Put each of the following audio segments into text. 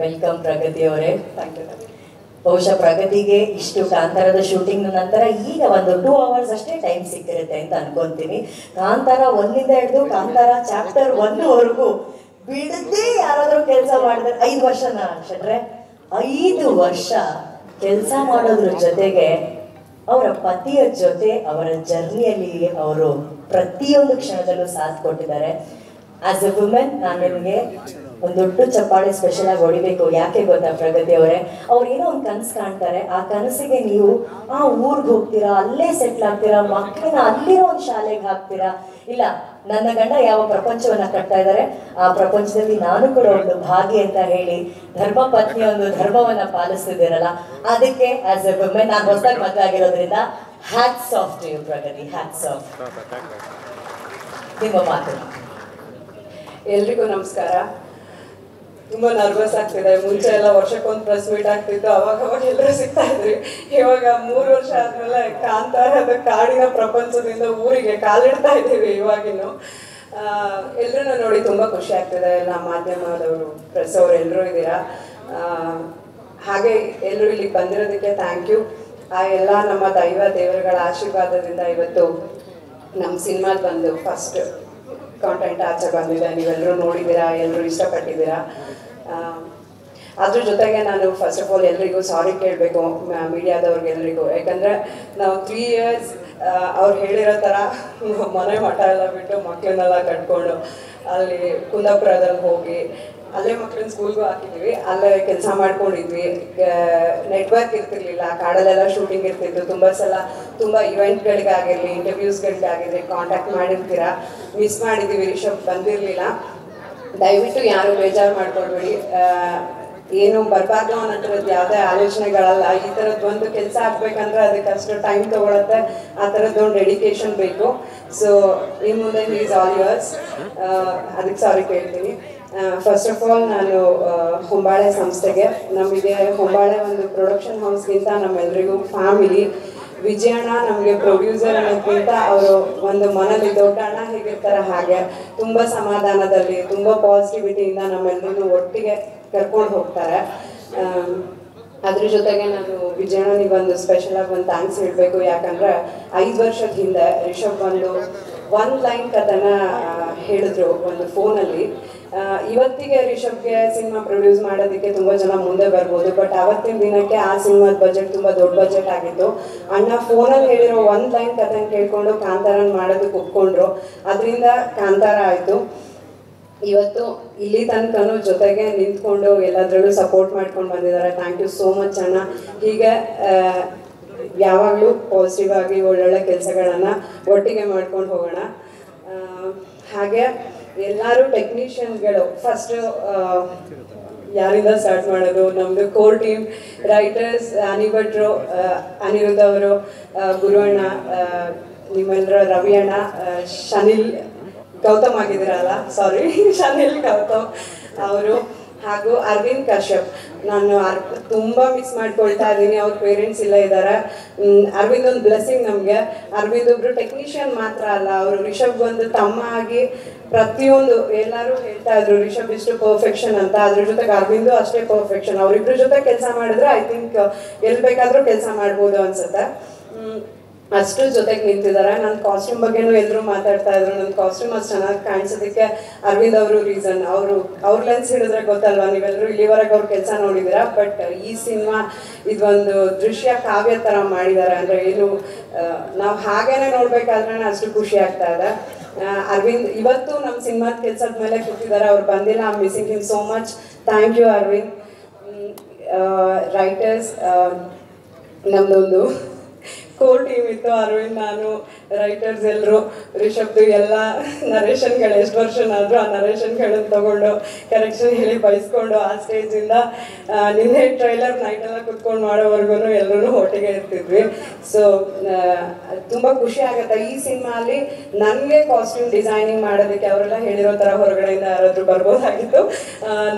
Welcome ಪ್ರಗತಿ ಅವರೇ. ಬಹುಶಃ ಪ್ರಗತಿಗೆ ಇಷ್ಟು ಕಾಂತಾರದ ಶೂಟಿಂಗ್ ನಂತರ ಈಗ ಒಂದು 2 hours ಅಷ್ಟೇ ಟೈಮ್ ಸಿಕ್ಕಿರುತ್ತೆ ಅಂತ ಅನ್ಕೊಂತೀನಿ. ಕಾಂತಾರ 1 ಹಿಡಿದು ಕಾಂತಾರ ಚಾಪ್ಟರ್ 1ವರೆಗೂ ಬಿಡದೆ ಯಾರಾದರೂ ಕೆಲಸ ಮಾಡಿದ್ರೆ 5 ವರ್ಷನ ಶೆಟ್ರೆ 5 ವರ್ಷ ಕೆಲಸ ಮಾಡೋದ್ರ ಜೊತೆಗೆ ಅವರ ಪತಿಯ ಜೊತೆ ಅವರ ಜರ್ನಿಯಲ್ಲಿ ಅವರು ಪ್ರತಿಯೊಂದು ಕ್ಷಣದಲ್ಲೂ ಸಾಥ್ ಕೊಟ್ಟಿದ್ದಾರೆ. ಆಸ್ ಎ ವುಮೆನ್ ನಾನು ನಿಮಗೆ ಒಂದು ದೊಡ್ಡ ಚಪ್ಪಾಳೆ ಸ್ಪೆಷಲ್ ಆಗಿ ಹೊಡಿಬೇಕು. ಯಾಕೆ ಗೊತ್ತಾ ಪ್ರಗತಿ ಅವರೇ, ಅವ್ರು ಏನೋ ಒಂದು ಕನಸು ಕಾಣ್ತಾರೆ. ಆ ಕನಸಿಗೆ ನೀವು ಆ ಊರಿಗೆ ಹೋಗ್ತೀರಾ, ಅಲ್ಲೇ ಸೆಟ್ಲ್ ಆಗ್ತೀರಾ, ಮಕ್ಕಳನ್ನ ಅಲ್ಲಿರೋ ಒಂದು ಶಾಲೆಗೆ ಹಾಕ್ತೀರಾ. ಇಲ್ಲ, ನನ್ನ ಗಂಡ ಯಾವ ಪ್ರಪಂಚವನ್ನ ಕಟ್ತಾ ಇದ್ದಾರೆ, ಆ ಪ್ರಪಂಚದಲ್ಲಿ ನಾನು ಕೂಡ ಒಂದು ಭಾಗಿ ಅಂತ ಹೇಳಿ ಧರ್ಮ ಪತ್ನಿಯ ಒಂದು ಧರ್ಮವನ್ನ ಪಾಲಿಸ್ತಿದ್ದೀರಲ್ಲ, ಅದಕ್ಕೆ ಆಸ್ ಎ ವುಮೆನ್ ನಾನು ಹೊಸದಾಗಿ ಮದುವೆ ಆಗಿರೋದ್ರಿಂದ hats off to you Pragati, hats off. ನಿಮ್ಮ ಮಾತು. ಎಲ್ರಿಗೂ ನಮಸ್ಕಾರ. ತುಂಬ ನರ್ವಸ್ ಆಗ್ತಿದೆ. ಮುಂಚೆ ಎಲ್ಲ ವರ್ಷಕ್ಕೊಂದು ಪ್ರೆಸ್ ಮೀಟ್ ಆಗ್ತಿತ್ತು, ಅವಾಗ ಎಲ್ಲರೂ ಸಿಗ್ತಾ ಇದ್ರಿ. ಇವಾಗ 3 ವರ್ಷ ಆದ್ಮೇಲೆ ಕಾಂತಾರದ ಕಾಡಿನ ಪ್ರಪಂಚದಿಂದ ಊರಿಗೆ ಕಾಲಿಡ್ತಾ ಇದ್ದೀವಿ. ಇವಾಗಿನ್ನು ಎಲ್ಲರೂ ನೋಡಿ ತುಂಬ ಖುಷಿ ಆಗ್ತಿದೆ. ಎಲ್ಲ ಮಾಧ್ಯಮದವರು, ಪ್ರೆಸ್ ಅವರು ಎಲ್ಲರೂ ಇದ್ದೀರಾ. ಹಾಗೆ ಎಲ್ಲರೂ ಇಲ್ಲಿಗೆ ಬಂದಿರೋದಕ್ಕೆ ಥ್ಯಾಂಕ್ ಯು. ಆ ಎಲ್ಲ ನಮ್ಮ ದೇವರುಗಳ ಆಶೀರ್ವಾದದಿಂದ ಇವತ್ತು ನಮ್ಮ ಸಿನಿಮಾದ ಬಂದು ಫಸ್ಟ್ ಕಾಂಟೆಂಟ್ ಆಚೆ ಬಂದಿದೆ. ನೀವೆಲ್ಲರೂ ನೋಡಿದ್ದೀರಾ, ಎಲ್ಲರೂ ಇಷ್ಟಪಟ್ಟಿದ್ದೀರಾ. ಅದ್ರ ಜೊತೆಗೆ ನಾನು ಫಸ್ಟ್ ಆಫ್ ಆಲ್ ಎಲ್ರಿಗೂ ಸಾರಿ ಕೇಳಬೇಕು, ಮೀಡಿಯಾದವ್ರಿಗೆಲ್ರಿಗೂ. ಯಾಕಂದರೆ ನಾವು 3 years ಅವ್ರು ಹೇಳಿರೋ ಥರ ಮನೆ ಮಠ ಎಲ್ಲ ಬಿಟ್ಟು ಮಕ್ಕಳನ್ನೆಲ್ಲ ಕಟ್ಕೊಂಡು ಅಲ್ಲಿ ಕುಂದಾಪುರದಲ್ಲಿ ಹೋಗಿ ಅಲ್ಲೇ ಮಕ್ಕಳನ್ನ ಸ್ಕೂಲ್ಗೂ ಹಾಕಿದ್ವಿ, ಅಲ್ಲೇ ಕೆಲಸ ಮಾಡ್ಕೊಂಡಿದ್ವಿ. ನೆಟ್ವರ್ಕ್ ಇರ್ತಿರ್ಲಿಲ್ಲ, ಕಾಡಲ್ಲೆಲ್ಲ ಶೂಟಿಂಗ್ ಇರ್ತಿತ್ತು. ತುಂಬ ಸಲ ತುಂಬ ಇವೆಂಟ್ಗಳಿಗಾಗಿರಲಿ, ಇಂಟರ್ವ್ಯೂಸ್ಗಳಿಗಾಗಿರಲಿ ಕಾಂಟ್ಯಾಕ್ಟ್ ಮಾಡಿರ್ತೀರ. ಮಿಸ್ ಮಾಡಿದ್ದೀವಿ, ರಿಷಬ್ ಬಂದಿರಲಿಲ್ಲ. ದಯವಿಟ್ಟು ಯಾರು ಬೇಜಾರು ಮಾಡ್ಕೊಳ್ಬೇಡಿ. ಏನು ಬರಬಾರ್ದು ಅನ್ನೋದ್ರದ್ದು ಯಾವುದೇ ಆಲೋಚನೆಗಳಲ್ಲ. ಈ ಥರದ್ದು ಒಂದು ಕೆಲಸ ಆಗ್ಬೇಕಂದ್ರೆ ಅದಕ್ಕೆ ಅಷ್ಟು ಟೈಮ್ ತೊಗೊಳುತ್ತೆ. ಆ ಥರದ್ದು ಒಂದು ಡೆಡಿಕೇಶನ್ ಬೇಕು. ಸೊ ಇನ್ನು ಮುಂದೆ ಈಸ್ ಆಲ್ ಯುವರ್ಸ್. ಅದಕ್ಕೆ ಸಾರಿ ಕೇಳ್ತೀನಿ. ಫಸ್ಟ್ ಆಫ್ ಆಲ್ ನಾನು ಹೊಂಬಾಳೆ ಸಂಸ್ಥೆಗೆ, ನಮಗೆ ಹೊಂಬಾಳೆ ಒಂದು ಪ್ರೊಡಕ್ಷನ್ ಹೌಸ್ಗಿಂತ ನಮ್ಮೆಲ್ಲರಿಗೂ ಫ್ಯಾಮಿಲಿ. ವಿಜಯಣ್ಣ ನಮಗೆ ಪ್ರೊಡ್ಯೂಸರ್ ಅನ್ನೋದಕ್ಕಿಂತ ಅವರು ಒಂದು ಮನೇಲಿ ದೊಡ್ಡ ಅಣ್ಣ ಹೇಗಿರ್ತಾರೆ ಹಾಗೆ ತುಂಬ ಸಮಾಧಾನದಲ್ಲಿ, ತುಂಬ ಪಾಸಿಟಿವಿಟಿಯಿಂದ ನಮ್ಮೆಲ್ಲರೂ ಒಟ್ಟಿಗೆ ಕರ್ಕೊಂಡು ಹೋಗ್ತಾರೆ. ಅದ್ರ ಜೊತೆಗೆ ನಾನು ವಿಜಯಣ್ಣನಿಗೆ ಒಂದು ಸ್ಪೆಷಲಾಗಿ ಒಂದು ಥ್ಯಾಂಕ್ಸ್ ಹೇಳಬೇಕು. ಯಾಕಂದರೆ 5 ವರ್ಷದ ಹಿಂದೆ ರಿಷಬ್ ಬಂದು 1 ಲೈನ್ ಕಥೆನ ಹೇಳಿದ್ರು ಒಂದು ಫೋನಲ್ಲಿ. ಇವತ್ತಿಗೆ ರಿಷಬ್ಗೆ ಸಿನಿಮಾ ಪ್ರೊಡ್ಯೂಸ್ ಮಾಡೋದಕ್ಕೆ ತುಂಬ ಜನ ಮುಂದೆ ಬರ್ಬೋದು, ಬಟ್ ಅವತ್ತಿನ ದಿನಕ್ಕೆ ಆ ಸಿನಿಮಾದ ಬಜೆಟ್ ತುಂಬ ದೊಡ್ಡ ಬಜೆಟ್ ಆಗಿತ್ತು. ಅಣ್ಣ ಫೋನಲ್ಲಿ ಹೇಳಿರೋ 1 ಲೈನ್ ಕಥೆನ ಕೇಳ್ಕೊಂಡು ಕಾಂತಾರನ ಮಾಡೋದಕ್ಕೆ ಒಪ್ಕೊಂಡ್ರು. ಅದರಿಂದ ಕಾಂತಾರ ಆಯಿತು. ಇವತ್ತು ಇಲ್ಲಿ ತನಕನೂ ಜೊತೆಗೆ ನಿಂತ್ಕೊಂಡು ಎಲ್ಲದರಲ್ಲೂ ಸಪೋರ್ಟ್ ಮಾಡ್ಕೊಂಡು ಬಂದಿದ್ದಾರೆ. ಥ್ಯಾಂಕ್ ಯು ಸೋ ಮಚ್ ಅಣ್ಣ. ಹೀಗೆ ಯಾವಾಗಲೂ ಪಾಸಿಟಿವ್ ಆಗಿ ಒಳ್ಳೊಳ್ಳೆ ಕೆಲಸಗಳನ್ನು ಒಟ್ಟಿಗೆ ಮಾಡ್ಕೊಂಡು ಹೋಗೋಣ. ಹಾಗೆ ಎಲ್ಲರೂ ಟೆಕ್ನಿಷಿಯನ್ಗಳು ಫಸ್ಟ್ ಯಾರಿಂದ ಸ್ಟಾರ್ಟ್ ಮಾಡೋದು? ನಮ್ಮದು ಕೋರ್ ಟೀಮ್ ರೈಟರ್ಸ್ ಅನಿಭಟ್ರು, ಅನಿರುದ್ಧ ಅವರು, ಗುರುವಣ್ಣ, ನಿಮ್ಮೆಲ್ಲರ ರವಿ ಅಣ್ಣ, ಶನಿಲ್ ಗೌತಮ್ ಆಗಿದ್ದೀರಲ್ಲ, ಸಾರಿ ಶನಿಲ್ ಗೌತಮ್ ಅವರು, ಹಾಗೂ ಅರವಿಂದ್ ಕಶ್ಯಪ್. ನಾನು ತುಂಬ ಮಿಸ್ ಮಾಡ್ಕೊಳ್ತಾ ಇದ್ದೀನಿ. ಅವ್ರ ಪೇರೆಂಟ್ಸ್ ಇಲ್ಲ ಇದ್ದಾರೆ. ಅರವಿಂದ್ ಒಂದು ಬ್ಲೆಸ್ಸಿಂಗ್ ನಮಗೆ. ಅರವಿಂದ್ ಒಬ್ರು ಟೆಕ್ನಿಷಿಯನ್ ಮಾತ್ರ ಅಲ್ಲ, ಅವರು ರಿಷಬ್ ಒಂದು ತಮ್ಮ ಆಗಿ ಪ್ರತಿಯೊಂದು ಎಲ್ಲರೂ ಹೇಳ್ತಾ ಇದ್ರು ರಿಷಬ್ ಇಷ್ಟು ಪರ್ಫೆಕ್ಷನ್ ಅಂತ. ಅದ್ರ ಜೊತೆಗೆ ಅರವಿಂದು ಅಷ್ಟೇ ಪರ್ಫೆಕ್ಷನ್. ಅವ್ರಿಬ್ರ ಜೊತೆ ಕೆಲಸ ಮಾಡಿದ್ರೆ ಐ ಥಿಂಕ್ ಎಲ್ಲಿ ಬೇಕಾದರೂ ಕೆಲಸ ಮಾಡ್ಬೋದು ಅನ್ಸುತ್ತೆ. ಅಷ್ಟು ಜೊತೆಗೆ ನಿಂತಿದ್ದಾರೆ. ನನ್ನ ಕಾಸ್ಟ್ಯೂಮ್ ಬಗ್ಗೆನೂ ಎಲ್ಲರೂ ಮಾತಾಡ್ತಾ ಇದ್ರು. ನನ್ನ ಕಾಸ್ಟ್ಯೂಮ್ ಅಷ್ಟು ಚೆನ್ನಾಗಿ ಕಾಣಿಸೋದಕ್ಕೆ ಅರವಿಂದ್ ಅವರು ರೀಸನ್. ಅವ್ರ ಲೆನ್ಸ್ ಹಿಡಿದ್ರೆ ಗೊತ್ತಲ್ವಾ, ನೀವೆಲ್ಲರೂ ಇಲ್ಲಿವರೆಗೆ ಅವ್ರ ಕೆಲಸ ನೋಡಿದ್ದೀರಾ. ಬಟ್ ಈ ಸಿನಿಮಾ ಇದೊಂದು ದೃಶ್ಯ ಕಾವ್ಯ ಥರ ಮಾಡಿದ್ದಾರೆ. ಅಂದರೆ ಏನು ನಾವು ಹಾಗೇನೆ ನೋಡ್ಬೇಕಾದ್ರೆ ಅಷ್ಟು ಖುಷಿ ಆಗ್ತಾ ಇದೆ. ಅರವಿಂದ್ ಇವತ್ತು ನಮ್ಮ ಸಿನಿಮಾದ ಕೆಲಸದ ಮೇಲೆ ಕೂತಿದ್ದಾರೆ. ಅವ್ರು ಬಂದಿಲ್ಲ. I am missing him so much. Thank you Aravind. Writers ನಮ್ಮದೊಂದು ಕೋರ್ ಟೀಮ್ ಇತ್ತು. ಅರವಿಂದ್, ನಾನು, ರೈಟರ್ಸ್ ಎಲ್ಲರೂ. ರಿಷಬ್ದು ಎಲ್ಲ ನರೇಷನ್ಗಳು ಎಷ್ಟು ವರ್ಷನಾದರೂ ಆ ನರೇಷನ್ಗಳನ್ನು ತೊಗೊಂಡು ಕರೆಕ್ಷನ್ ಹೇಳಿ ಬಯಸ್ಕೊಂಡು ಆ ಸ್ಟೇಜಿಂದ ನಿನ್ನೆ ಟ್ರೈಲರ್ ನೈಟೆಲ್ಲ ಕುತ್ಕೊಂಡು ಮಾಡೋವರೆಗೂ ಎಲ್ಲರೂ ಒಟ್ಟಿಗೆ ಇರ್ತಿದ್ವಿ. ಸೊ ತುಂಬ ಖುಷಿ ಆಗುತ್ತೆ. ಈ ಸಿನಿಮಾಲಿ ನನಗೆ ಕಾಸ್ಟ್ಯೂಮ್ ಡಿಸೈನಿಂಗ್ ಮಾಡೋದಕ್ಕೆ ಅವರೆಲ್ಲ ಹೇಳಿರೋ ಥರ ಹೊರಗಡೆಯಿಂದ ಯಾರಾದರೂ ಬರ್ಬೋದಾಗಿತ್ತು.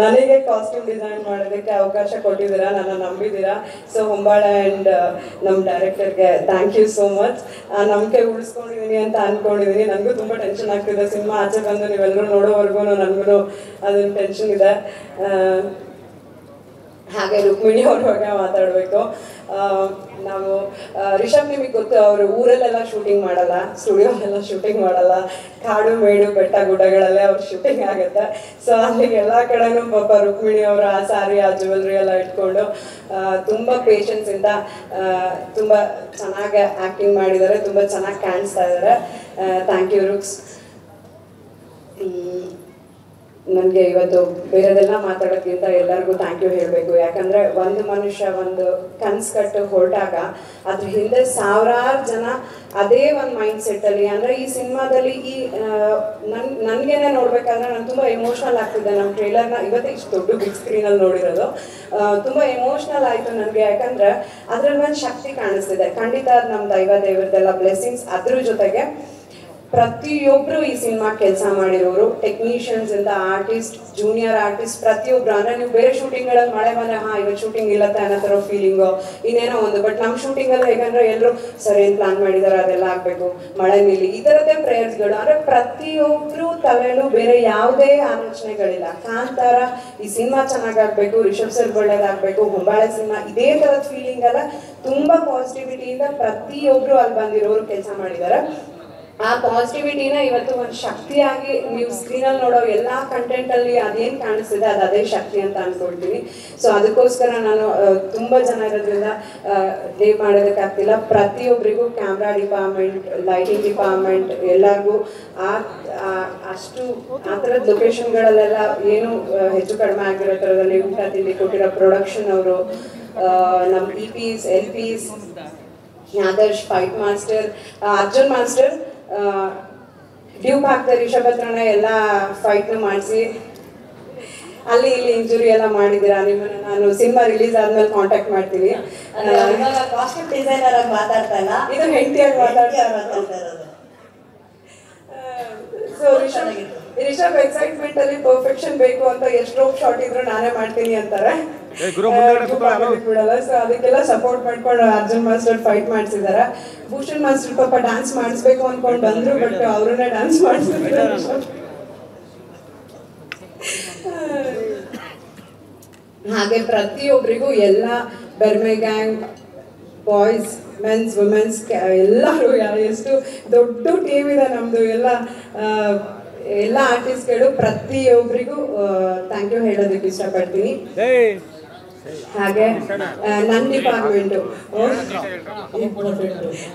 ನನಗೆ ಕಾಸ್ಟ್ಯೂಮ್ ಡಿಸೈನ್ ಮಾಡೋದಕ್ಕೆ ಅವಕಾಶ ಕೊಟ್ಟಿದ್ದೀರಾ, ನನ್ನ ನಂಬಿದ್ದೀರಾ. ಸೊ ಹೊಂಬಾಳೆ ಆ್ಯಂಡ್ ನಮ್ಮ ಡೈರೆಕ್ಟರ್ಗೆ ಥ್ಯಾಂಕ್ ಯು ಸೋ ಮಚ್. ನಂಬಿಕೆ ಉಳಿಸ್ಕೊಂಡಿದ್ದೀನಿ ಅಂತ ಅಂದ್ಕೊಂಡಿದ್ದೀನಿ. ನನಗೂ ತುಂಬ ಟೆನ್ಷನ್ ಆಗ್ತಿದೆ. ಸಿನಿಮಾ ಆಚೆ ಬಂದು ನೀವೆಲ್ಲರೂ ನೋಡೋವರೆಗೂ ನನಗೂ ಅದೊಂದು ಟೆನ್ಷನ್ ಇದೆ. ಹಾಗೆ ರುಕ್ಮಿಣಿ ಅವ್ರ ಬಗ್ಗೆ ಮಾತಾಡಬೇಕು. ನಾವು ರಿಷಬ್ ನಿಮಗೆ ಗೊತ್ತು, ಅವರು ಊರಲ್ಲೆಲ್ಲ ಶೂಟಿಂಗ್ ಮಾಡಲ್ಲ, ಸ್ಟುಡಿಯೋಲೆಲ್ಲ ಶೂಟಿಂಗ್ ಮಾಡಲ್ಲ, ಕಾಡು ಮೇಡು ಬೆಟ್ಟ ಗುಡ್ಡಗಳಲ್ಲೇ ಅವ್ರ ಶೂಟಿಂಗ್ ಆಗುತ್ತೆ. ಸೊ ಅಲ್ಲಿಗೆ ಎಲ್ಲ ಕಡೆನೂ ಪಾಪ ರುಕ್ಮಿಣಿ ಅವರು ಆ ಸಾರಿ ಆ ಜ್ಯುವೆಲ್ರಿ ಎಲ್ಲ ಇಟ್ಕೊಂಡು ತುಂಬ ಪೇಷನ್ಸಿಂದ ತುಂಬ ಚೆನ್ನಾಗಿ ಆ್ಯಕ್ಟಿಂಗ್ ಮಾಡಿದ್ದಾರೆ, ತುಂಬ ಚೆನ್ನಾಗಿ ಕಾಣಿಸ್ತಾ ಇದ್ದಾರೆ. Thank you Ruks. ನನಗೆ ಇವತ್ತು ಬೇರೆದೆಲ್ಲ ಮಾತಾಡೋಕ್ಕಿಂತ ಎಲ್ಲರಿಗೂ ಥ್ಯಾಂಕ್ ಯು ಹೇಳಬೇಕು. ಯಾಕಂದರೆ ಒಂದು ಮನುಷ್ಯ ಒಂದು ಕನಸು ಕಟ್ಟು ಹೊರಟಾಗ ಅದ್ರ ಹಿಂದೆ ಸಾವಿರಾರು ಜನ ಅದೇ ಒಂದು ಮೈಂಡ್ ಸೆಟ್ಟಲ್ಲಿ, ಅಂದರೆ ಈ ಸಿನಿಮಾದಲ್ಲಿ ಈ ನನಗೇನೆ ನೋಡಬೇಕಾದ್ರೆ ನಾನು ತುಂಬ ಎಮೋಷ್ನಲ್ ಆಗ್ತಿದ್ದೆ. ನಮ್ಮ ಟ್ರೇಲರ್ನ ಇವತ್ತೇ ಇಷ್ಟು ದೊಡ್ಡ ಬಿಗ್ ಸ್ಕ್ರೀನಲ್ಲಿ ನೋಡಿರೋದು, ತುಂಬ ಎಮೋಷ್ನಲ್ ಆಯಿತು ನನಗೆ. ಯಾಕಂದರೆ ಅದ್ರಲ್ಲಿ ಒಂದು ಶಕ್ತಿ ಕಾಣಿಸ್ತಿದೆ. ಖಂಡಿತ ನಮ್ಮ ದೇವ್ರದ್ದೆಲ್ಲ ಬ್ಲೆಸ್ಸಿಂಗ್ಸ್. ಅದ್ರ ಜೊತೆಗೆ ಪ್ರತಿಯೊಬ್ಬರು ಈ ಸಿನಿಮಾ ಕೆಲಸ ಮಾಡಿರೋರು, ಟೆಕ್ನಿಷಿಯನ್ಸ್ ಇಂದ ಆರ್ಟಿಸ್ಟ್, ಜೂನಿಯರ್ ಆರ್ಟಿಸ್ಟ್, ಪ್ರತಿಯೊಬ್ಬರು. ಅಂದರೆ ನೀವು ಬೇರೆ ಶೂಟಿಂಗ್ಗಳಲ್ಲಿ ಮಳೆ ಬಂದರೆ ಇವತ್ತು ಶೂಟಿಂಗ್ ಇಲ್ಲತ್ತೆ ಅನ್ನೋ ಥರ ಫೀಲಿಂಗು ಇನ್ನೇನೋ ಒಂದು. ಬಟ್ ನಮ್ಮ ಶೂಟಿಂಗಲ್ಲಿ ಹೇಗಂದ್ರೆ ಎಲ್ಲರೂ ಸರಿ ಏನು ಪ್ಲಾನ್ ಮಾಡಿದ್ದಾರೆ ಅದೆಲ್ಲ ಆಗಬೇಕು, ಮಳೆ ನಿಲ್ಲಿ, ಈ ಥರದ್ದೇ ಪ್ರೇಯರ್ಸ್ಗಳು. ಅಂದರೆ ಪ್ರತಿಯೊಬ್ಬರು ತಲೆಯಲ್ಲೂ ಬೇರೆ ಯಾವುದೇ ಆಲೋಚನೆಗಳಿಲ್ಲ. ಕಾಂತಾರ ಈ ಸಿನಿಮಾ ಚೆನ್ನಾಗಾಗಬೇಕು, ರಿಷಬ್ ಸರ್ ಒಳ್ಳೇದಾಗಬೇಕು, ಹೊಂಬಾಳೆ ಸಿನಿಮಾ, ಇದೇ ಥರದ ಫೀಲಿಂಗ್ ಎಲ್ಲ ತುಂಬ ಪಾಸಿಟಿವಿಟಿಯಿಂದ ಪ್ರತಿಯೊಬ್ಬರು ಅಲ್ಲಿ ಬಂದಿರೋರು ಕೆಲಸ ಮಾಡಿದ್ದಾರೆ. ಆ ಪಾಸಿಟಿವಿಟಿನ ಇವತ್ತು ಒಂದು ಶಕ್ತಿಯಾಗಿ ನೀವು ಸ್ಕ್ರೀನಲ್ಲಿ ನೋಡೋ ಎಲ್ಲ ಕಂಟೆಂಟಲ್ಲಿ ಅದೇನು ಕಾಣಿಸ್ತಿದೆ ಅದು ಅದೇ ಶಕ್ತಿ ಅಂತ ಅಂದ್ಕೊಳ್ತೀನಿ. ಸೊ ಅದಕ್ಕೋಸ್ಕರ ನಾನು ತುಂಬ ಜನ ಇರೋದ್ರಿಂದ ಡೇ ಮಾಡೋದಕ್ಕಾಗ್ತಿಲ್ಲ. ಪ್ರತಿಯೊಬ್ಬರಿಗೂ ಕ್ಯಾಮ್ರಾ ಡಿಪಾರ್ಟ್ಮೆಂಟ್, ಲೈಟಿಂಗ್ ಡಿಪಾರ್ಟ್ಮೆಂಟ್ ಎಲ್ಲರಿಗೂ ಅಷ್ಟು ಆ ಥರದ ಲೊಕೇಶನ್ಗಳಲ್ಲೆಲ್ಲ ಏನು ಹೆಚ್ಚು ಕಡಿಮೆ ಆಗಿರೋ ಥರದಲ್ಲಿ ಊಟ ತಿಂಡಿ ಕೊಟ್ಟಿರೋ ಪ್ರೊಡಕ್ಷನ್ ಅವರು, ನಮ್ಮ EPs, LPs, Adarsh, fight master, Arjun master, Duke ಹಾಕ್ತಾರೆ ರಿಷಬ್ ಹತ್ರನೇ ಎಲ್ಲ ಫೈಟ್ನು ಮಾಡಿಸಿ ಅಲ್ಲಿ ಇಲ್ಲಿ ಇಂಜುರಿ ಎಲ್ಲ ಮಾಡಿದ್ದೀರಾ. ನಿಮ್ಮನ್ನು ನಾನು ಸಿನಿಮಾ ರಿಲೀಸ್ ಆದ್ಮೇಲೆ ಕಾಂಟ್ಯಾಕ್ಟ್ ಮಾಡ್ತೀನಿ. ಕಾಸ್ಟ್ಯೂಮ್ ಡಿಸೈನರ್ ಆಗಿ ಮಾತಾಡ್ತಾಯಿಲ್ಲ, ಇದು ಹೆಂಡತಿಯಾಗಿ ಮಾತಾಡ್ತಾರೆ. ಸೊ ರಿಷಬ್ ಎಕ್ಸೈಟ್ಮೆಂಟ್ ಅಲ್ಲಿ ಪರ್ಫೆಕ್ಷನ್ ಬೇಕು ಅಂತ ಎಷ್ಟು ಶಾರ್ಟ್ ಇದ್ರು ನಾನೇ ಮಾಡ್ತೀನಿ ಅಂತಾರೆ, ಬಿಡಲ್ಲ. ಸೊ ಅದಕ್ಕೆಲ್ಲ ಸಪೋರ್ಟ್ ಮಾಡ್ಕೊಂಡು ಅರ್ಜುನ್ ಮಾಸ್ಟರ್ ಫೈಟ್ ಮಾಡಿಸಿದಾರೆ. ಭೂಷಣ್ ಮಾಸ್ಟರ್ ಪಾಪ ಡ್ಯಾನ್ಸ್ ಮಾಡಿಸ್ಬೇಕು ಅನ್ಕೊಂಡು ಬಂದ್ರು, ಬಟ್ ಅವ್ರನ್ನೇ ಡ್ಯಾನ್ಸ್ ಮಾಡಿಸಿದ್ದಾರೆ. ಹಾಗೆ ಪ್ರತಿಯೊಬ್ಬರಿಗೂ ಎಲ್ಲ ಬೆರ್ಮೆ ಗ್ಯಾಂಗ್, ಬಾಯ್ಸ್, ಮೆನ್ಸ್, ವುಮೆನ್ಸ್ ಎಲ್ಲರೂ ಎಷ್ಟು ದೊಡ್ಡ ಟೀಮ್ ಇದೆ ನಮ್ಮದು. ಎಲ್ಲ ಆರ್ಟಿಸ್ಟ್ಗಳು ಪ್ರತಿಯೊಬ್ಬರಿಗೂ ಥ್ಯಾಂಕ್ ಯು ಹೇಳೋದಕ್ಕೆ ಇಷ್ಟಪಡ್ತೀನಿ. ಹಾಗೆ ನನ್ನ ಡಿಪಾರ್ಟ್ಮೆಂಟು,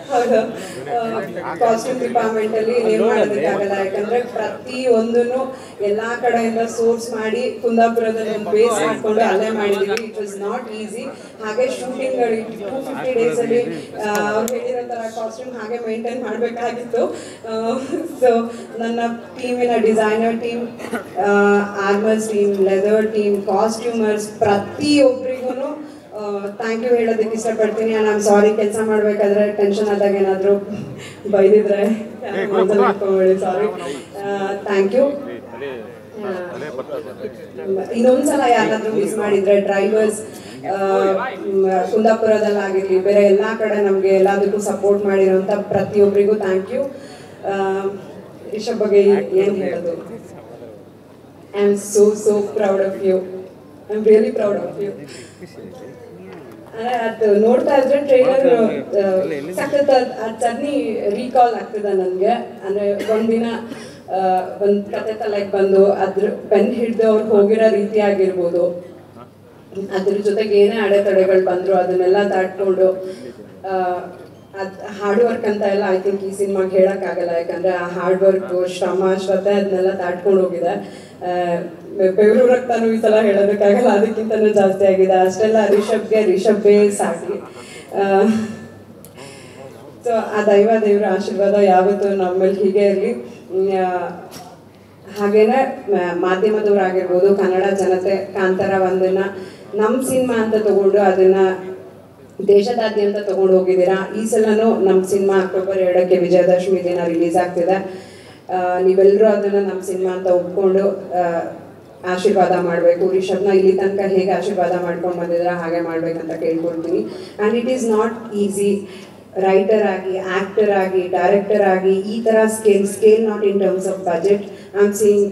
ಹೌದು, ಕಾಸ್ಟ್ಯೂಮ್ ಡಿಪಾರ್ಟ್ಮೆಂಟಲ್ಲಿ ಏನು ಮಾಡೋದಕ್ಕಾಗಲ್ಲ. ಯಾಕಂದರೆ ಪ್ರತಿಯೊಂದನ್ನು ಎಲ್ಲ ಕಡೆಯಿಂದ ಸೋರ್ಸ್ ಮಾಡಿ ಕುಂದಾಪುರದಲ್ಲಿ ಒಂದು ಬೇಸ್ ಹಾಕ್ಕೊಂಡು ಅಲ್ಲೇ ಮಾಡಿದ್ದೀವಿ. It was not easy. ಹಾಗೆ ಶೂಟಿಂಗ್ಗಳು 250 ಡೇಸಲ್ಲಿ ಅವ್ರು ಹೇಳಿರೋ ಥರ ಕಾಸ್ಟ್ಯೂಮ್ ಹಾಗೆ ಮೇಂಟೈನ್ ಮಾಡಬೇಕಾಗಿತ್ತು. ಸೊ ನನ್ನ ಟೀಮಿನ designer team, armours team, leather team, costumers, ಪ್ರತಿಯೊಬ್ಬರಿಗೂ ಥ್ಯಾಂಕ್ ಯು ಹೇಳೋದಕ್ಕೆ ಇಷ್ಟಪಡ್ತೀನಿ. ನಾನು ಸಾರಿ, ಕೆಲಸ ಮಾಡಬೇಕಾದ್ರೆ ಟೆನ್ಷನ್ ಆದಾಗ ಏನಾದರೂ ಬೈದಿದ್ರೆ ಸಾರಿ. Thank you. ಇನ್ನೊಂದ್ಸಲ ಯಾರಾದರೂ ಮಿಸ್ ಮಾಡಿದ್ರೆ ಡ್ರೈವರ್ಸ್, ಕುಂದಾಪುರದಲ್ಲಾಗಿರಲಿ ಬೇರೆ ಎಲ್ಲ ಕಡೆ ನಮಗೆ ಎಲ್ಲದಕ್ಕೂ ಸಪೋರ್ಟ್ ಮಾಡಿರೋಂಥ ಪ್ರತಿಯೊಬ್ಬರಿಗೂ ಥ್ಯಾಂಕ್ ಯು. ರಿಷಬ್ ಬಗ್ಗೆ ಏನು ಹೇಳೋದು? I am so proud of you. I am really proud of you. ಅದು ನೋಡ್ತಾ ಇದ್ರೆ ಟ್ರೈಲರ್ ಸಖತ್ ಆ ಜರ್ನಿ ರೀಕಾಲ್ ಆಗ್ತದೆ ನನಗೆ. ಅಂದರೆ ಒಂದಿನ ಒಂದು ಕತೆ ತಲೆಗೆ ಬಂದು ಅದ್ರ ಪೆನ್ ಹಿಡಿದು ಅವ್ರು ಹೋಗಿರೋ ರೀತಿ ಆಗಿರ್ಬೋದು, ಅದ್ರ ಜೊತೆಗೆ ಏನೇ ಅಡೆತಡೆಗಳು ಬಂದರು ಅದನ್ನೆಲ್ಲ ದಾಟ್ಕೊಂಡು ಅದು ಹಾರ್ಡ್ ವರ್ಕ್ ಅಂತ ಎಲ್ಲ ಐ ಥಿಂಕ್ ಈ ಸಿನಿಮಾಗೆ ಹೇಳೋಕ್ಕಾಗಲ್ಲ. ಯಾಕಂದರೆ ಆ ಹಾರ್ಡ್ ವರ್ಕು, ಶ್ರಮ, ಶ್ರದ್ಧೆ ಅದನ್ನೆಲ್ಲ ದಾಟ್ಕೊಂಡು ಹೋಗಿದೆ. ಬೆವರು ರಕ್ತನೂ ಈ ಸಲ ಹೇಳೋದಕ್ಕಾಗಲ್ಲ, ಅದಕ್ಕಿಂತನೂ ಜಾಸ್ತಿ ಆಗಿದೆ. ಅಷ್ಟೆಲ್ಲ ರಿಷಬ್ಗೆ ಸಾಕಿ. ಸೊ ಆ ದೇವರ ಆಶೀರ್ವಾದ ಯಾವತ್ತೂ ನಮ್ಮ ಮೇಲೆ ಹೀಗೆ ಇರಲಿ. ಹಾಗೇನೆ ಮಾಧ್ಯಮದವರಾಗಿರ್ಬೋದು, ಕನ್ನಡ ಜನತೆ ಕಾಂತಾರ ಒಂದನ್ನು ನಮ್ಮ ಸಿನಿಮಾ ಅಂತ ತಗೊಂಡು ಅದನ್ನು ದೇಶದಾದ್ಯಂತ ತಗೊಂಡು ಹೋಗಿದ್ದೀರಾ. ಈ ಸಲನೂ ನಮ್ಮ ಸಿನಿಮಾ ಅಕ್ಟೋಬರ್ 2ಕ್ಕೆ ವಿಜಯದಶಮಿ ದಿನ ರಿಲೀಸ್ ಆಗ್ತಿದೆ. ನೀವೆಲ್ಲರೂ ಅದನ್ನು ನಮ್ಮ ಸಿನಿಮಾ ಅಂತ ಒಪ್ಕೊಂಡು ಆಶೀರ್ವಾದ ಮಾಡಬೇಕು. ರಿಷಬ್ನ ಇಲ್ಲಿ ತನಕ ಹೇಗೆ ಆಶೀರ್ವಾದ ಮಾಡ್ಕೊಂಡು ಬಂದಿದ್ರೆ ಹಾಗೆ ಮಾಡ್ಬೇಕಂತ ಕೇಳ್ಕೊಳ್ತೀನಿ. And it is not easy writer ಆಗಿ, ಆ್ಯಕ್ಟರ್ ಆಗಿ, ಡೈರೆಕ್ಟರ್ ಆಗಿ ಈ ಥರ scale not in terms of budget. I am seeing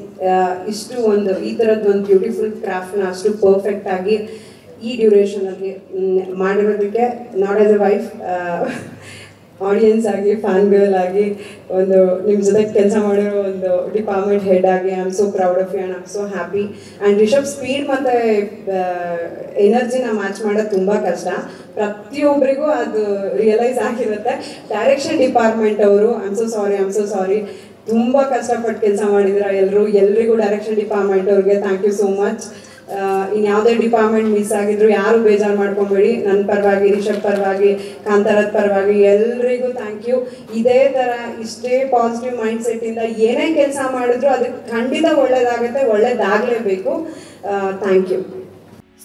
ಇಷ್ಟು ಒಂದು ಈ ಥರದ್ದು ಒಂದು ಬ್ಯೂಟಿಫುಲ್ ಕ್ರಾಫ್ಟ್ನ ಅಷ್ಟು ಪರ್ಫೆಕ್ಟ್ ಆಗಿ ಈ ಡ್ಯೂರೇಷನಲ್ಲಿ ಮಾಡಿರೋದಕ್ಕೆ not as a wife, audience ಆಗಿ, ಫ್ಯಾನ್ ಗರ್ಲ್ ಆಗಿ, ಒಂದು ನಿಮ್ಮ ಜೊತೆ ಕೆಲಸ ಮಾಡಿರೋ ಒಂದು ಡಿಪಾರ್ಟ್ಮೆಂಟ್ ಹೆಡ್ ಆಗಿ I am so proud of you and I am so happy. And Rishab speed ಮತ್ತು ಎನರ್ಜಿನ ಮ್ಯಾಚ್ ಮಾಡೋದು ತುಂಬ ಕಷ್ಟ, ಪ್ರತಿಯೊಬ್ಬರಿಗೂ ಅದು ರಿಯಲೈಸ್ ಆಗಿರುತ್ತೆ. ಡೈರೆಕ್ಷನ್ ಡಿಪಾರ್ಟ್ಮೆಂಟ್ ಅವರು ಐ ಆಮ್ ಸೋ ಸಾರಿ ತುಂಬ ಕಷ್ಟಪಟ್ಟು ಕೆಲಸ ಮಾಡಿದ್ರ ಎಲ್ರಿಗೂ ಡೈರೆಕ್ಷನ್ ಡಿಪಾರ್ಟ್ಮೆಂಟ್ ಅವ್ರಿಗೆ ಥ್ಯಾಂಕ್ ಯು ಸೋ ಮಚ್. ಇನ್ಯಾವುದೇ ಡಿಪಾರ್ಟ್ಮೆಂಟ್ ಮಿಸ್ ಆಗಿದ್ರು ಯಾರು ಬೇಜಾರು ಮಾಡ್ಕೊಬೇಡಿ, ನನ್ನ ಪರವಾಗಿ, ರಿಷಬ್ ಪರವಾಗಿ, ಕಾಂತಾರದ ಪರವಾಗಿ ಎಲ್ರಿಗೂ ಥ್ಯಾಂಕ್ ಯು. ಇದೇ ಥರ ಇಷ್ಟೇ ಪಾಸಿಟಿವ್ ಮೈಂಡ್ ಸೆಟ್ಟಿಂದ ಏನೇ ಕೆಲಸ ಮಾಡಿದ್ರು ಅದಕ್ಕೆ ಖಂಡಿತ ಒಳ್ಳೇದಾಗುತ್ತೆ, ಒಳ್ಳೇದಾಗಲೇಬೇಕು. Thank you.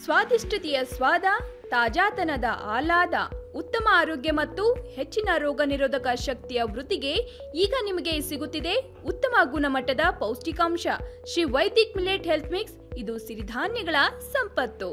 ಸ್ವಾದಿಷ್ಟತೆಯ ಸ್ವಾದ, ತಾಜಾತನದ ಆಹ್ಲಾದ, ಉತ್ತಮ ಆರೋಗ್ಯ ಮತ್ತು ಹೆಚ್ಚಿನ ರೋಗ ನಿರೋಧಕ ಶಕ್ತಿಯ ವೃದ್ಧಿಗೆ ಈಗ ನಿಮಗೆ ಸಿಗುತ್ತಿದೆ ಉತ್ತಮ ಗುಣಮಟ್ಟದ ಪೌಷ್ಟಿಕಾಂಶ Shri Vaidik millet health mix. ಇದು ಸಿರಿಧಾನ್ಯಗಳ ಸಂಪತ್ತು.